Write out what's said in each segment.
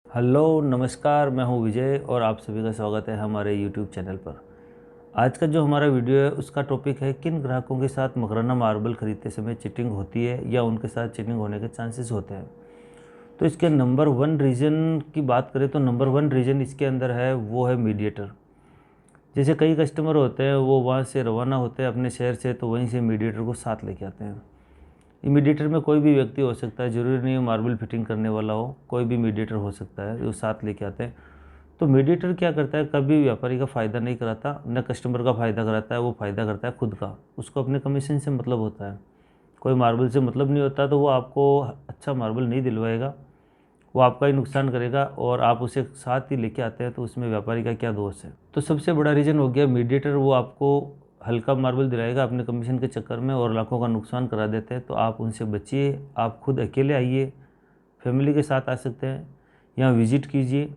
Hello नमस्कार, मैं हूं विजय और आप सभी का स्वागत है हमारे यूट्यूब चैनल पर। आज का जो हमारा वीडियो है उसका टॉपिक है किन ग्राहकों के साथ मकराना मार्बल खरीदते समय चीटिंग होती है या उनके साथ चीटिंग होने के चांसेस होते हैं। तो इसके नंबर वन रीज़न की बात करें तो नंबर वन रीज़न इसके अंदर है वो है मीडिएटर। जैसे कई कस्टमर होते हैं वो वहाँ से रवाना होते हैं अपने शहर से, तो वहीं से मीडिएटर को साथ लेके आते हैं। मीडिएटर में कोई भी व्यक्ति हो सकता है, ज़रूरी नहीं है मार्बल फिटिंग करने वाला हो, कोई भी मीडिएटर हो सकता है जो साथ लेके आते हैं। तो मीडिएटर क्या करता है, कभी व्यापारी का फ़ायदा नहीं कराता, न कस्टमर का फ़ायदा कराता है, वो फ़ायदा करता है खुद का। उसको अपने कमीशन से मतलब होता है, कोई मार्बल से मतलब नहीं होता, तो वो आपको अच्छा मार्बल नहीं दिलवाएगा, वो आपका ही नुकसान करेगा और आप उसे साथ ही लेके आते हैं, तो उसमें व्यापारी का क्या दोष है। तो सबसे बड़ा रीज़न हो गया मीडिएटर, वो आपको हल्का मार्बल दिलाएगा अपने कमीशन के चक्कर में और लाखों का नुकसान करा देते हैं। तो आप उनसे बचिए, आप खुद अकेले आइए, फैमिली के साथ आ सकते हैं, यहाँ विज़िट कीजिए,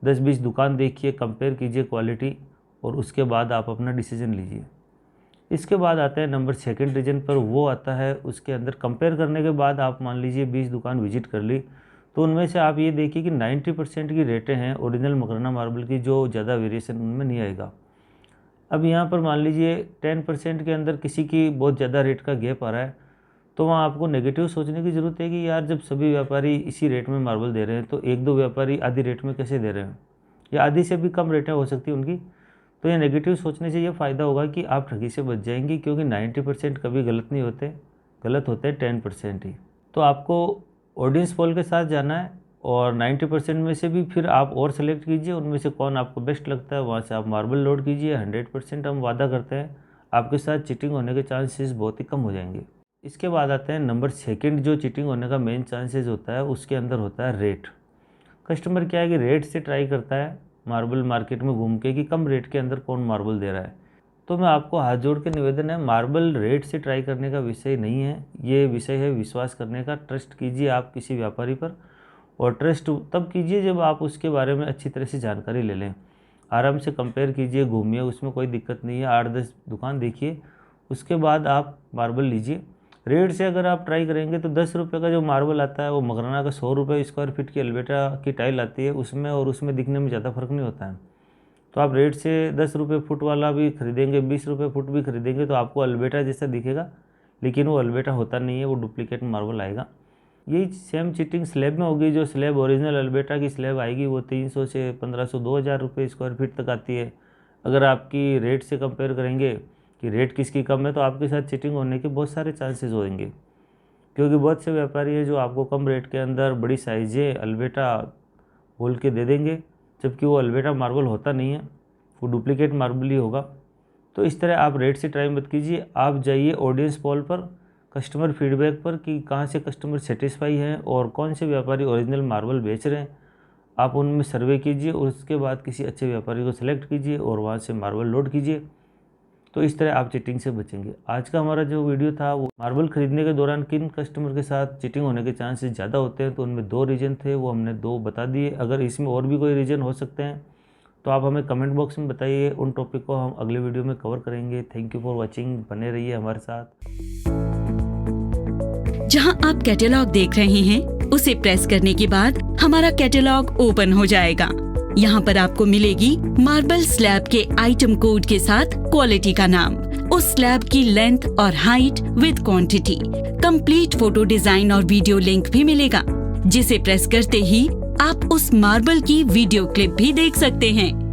10-20 दुकान देखिए, कंपेयर कीजिए क्वालिटी और उसके बाद आप अपना डिसीजन लीजिए। इसके बाद आते हैं नंबर सेकंड रीजन पर, वो आता है उसके अंदर कंपेयर करने के बाद आप मान लीजिए 20 दुकान विजिट कर ली, तो उनमें से आप ये देखिए कि 90% की रेटें हैं ओरिजिनल मकराना मार्बल की, जो ज़्यादा वेरिएशन उनमें नहीं आएगा। अब यहाँ पर मान लीजिए 10% के अंदर किसी की बहुत ज़्यादा रेट का गैप आ रहा है, तो वहाँ आपको नेगेटिव सोचने की ज़रूरत है कि यार जब सभी व्यापारी इसी रेट में मार्बल दे रहे हैं तो एक दो व्यापारी आधी रेट में कैसे दे रहे हैं, या आधी से भी कम रेटें हो सकती हैं उनकी। तो ये नेगेटिव सोचने से ये फ़ायदा होगा कि आप ठगी से बच जाएंगे, क्योंकि 90% कभी गलत नहीं होते, गलत होते हैं 10% ही। तो आपको ऑडियंस पोल के साथ जाना है और 90% में से भी फिर आप और सेलेक्ट कीजिए, उनमें से कौन आपको बेस्ट लगता है, वहाँ से आप मार्बल लोड कीजिए। 100% हम वादा करते हैं आपके साथ चीटिंग होने के चांसेस बहुत ही कम हो जाएंगे। इसके बाद आते हैं नंबर सेकंड, जो चीटिंग होने का मेन चांसेस होता है उसके अंदर होता है रेट। कस्टमर क्या है कि रेट से ट्राई करता है मार्बल मार्केट में घूम के कि कम रेट के अंदर कौन मार्बल दे रहा है। तो मैं आपको हाथ जोड़ के निवेदन है, मार्बल रेट से ट्राई करने का विषय नहीं है, ये विषय है विश्वास करने का। ट्रस्ट कीजिए आप किसी व्यापारी पर, और ट्रस्ट तब कीजिए जब आप उसके बारे में अच्छी तरह से जानकारी ले लें। आराम से कंपेयर कीजिए, घूमिए, उसमें कोई दिक्कत नहीं है। 8-10 दुकान देखिए, उसके बाद आप मार्बल लीजिए। रेट से अगर आप ट्राई करेंगे तो 10 रुपये का जो मार्बल आता है वो मकराना का 100 रुपये स्क्वायर फीट की अल्बेटा की टाइल आती है, उसमें और उसमें दिखने में ज़्यादा फर्क नहीं होता है। तो आप रेट से 10 रुपये फुट वाला भी खरीदेंगे, 20 रुपये फुट भी खरीदेंगे, तो आपको अल्बेटा जैसा दिखेगा, लेकिन वो अल्बेटा होता नहीं है, वो डुप्लीकेट मार्बल आएगा। यही सेम चीटिंग स्लैब में होगी। जो स्लैब ओरिजिनल अल्बेटा की स्लैब आएगी वो 300 से 1500 2000 रुपये स्क्वायर फीट तक आती है। अगर आपकी रेट से कंपेयर करेंगे कि रेट किसकी कम है, तो आपके साथ चीटिंग होने के बहुत सारे चांसेस होंगे, क्योंकि बहुत से व्यापारी है जो आपको कम रेट के अंदर बड़ी साइजें अल्बेटा बोल के दे देंगे, जबकि वो अल्बेटा मार्बल होता नहीं है, वो डुप्लीकेट मार्बल ही होगा। तो इस तरह आप रेट से ट्राई मत कीजिए, आप जाइए ऑडियंस पोल पर, कस्टमर फीडबैक पर कि कहाँ से कस्टमर सेटिस्फाई हैं और कौन से व्यापारी ओरिजिनल मार्बल बेच रहे हैं। आप उनमें सर्वे कीजिए और उसके बाद किसी अच्छे व्यापारी को सिलेक्ट कीजिए और वहाँ से मार्बल लोड कीजिए। तो इस तरह आप चीटिंग से बचेंगे। आज का हमारा जो वीडियो था वो मार्बल खरीदने के दौरान किन कस्टमर के साथ चीटिंग होने के चांसेस ज़्यादा होते हैं, तो उनमें 2 रीज़न थे, वो हमने 2 बता दिए। अगर इसमें और भी कोई रीज़न हो सकते हैं तो आप हमें कमेंट बॉक्स में बताइए, उन टॉपिक को हम अगले वीडियो में कवर करेंगे। थैंक यू फॉर वॉचिंग, बने रहिए हमारे साथ। जहां आप कैटलॉग देख रहे हैं उसे प्रेस करने के बाद हमारा कैटलॉग ओपन हो जाएगा। यहां पर आपको मिलेगी मार्बल स्लैब के आइटम कोड के साथ क्वालिटी का नाम, उस स्लैब की लेंथ और height with quantity, complete photo design और वीडियो लिंक भी मिलेगा, जिसे प्रेस करते ही आप उस मार्बल की वीडियो क्लिप भी देख सकते हैं।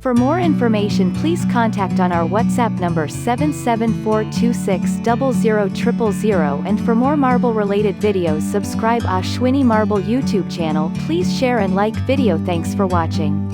For more information, please contact on our WhatsApp number 77426000000, and for more marble related videos subscribe Ashwini Marble YouTube channel. Please share and like video. Thanks for watching.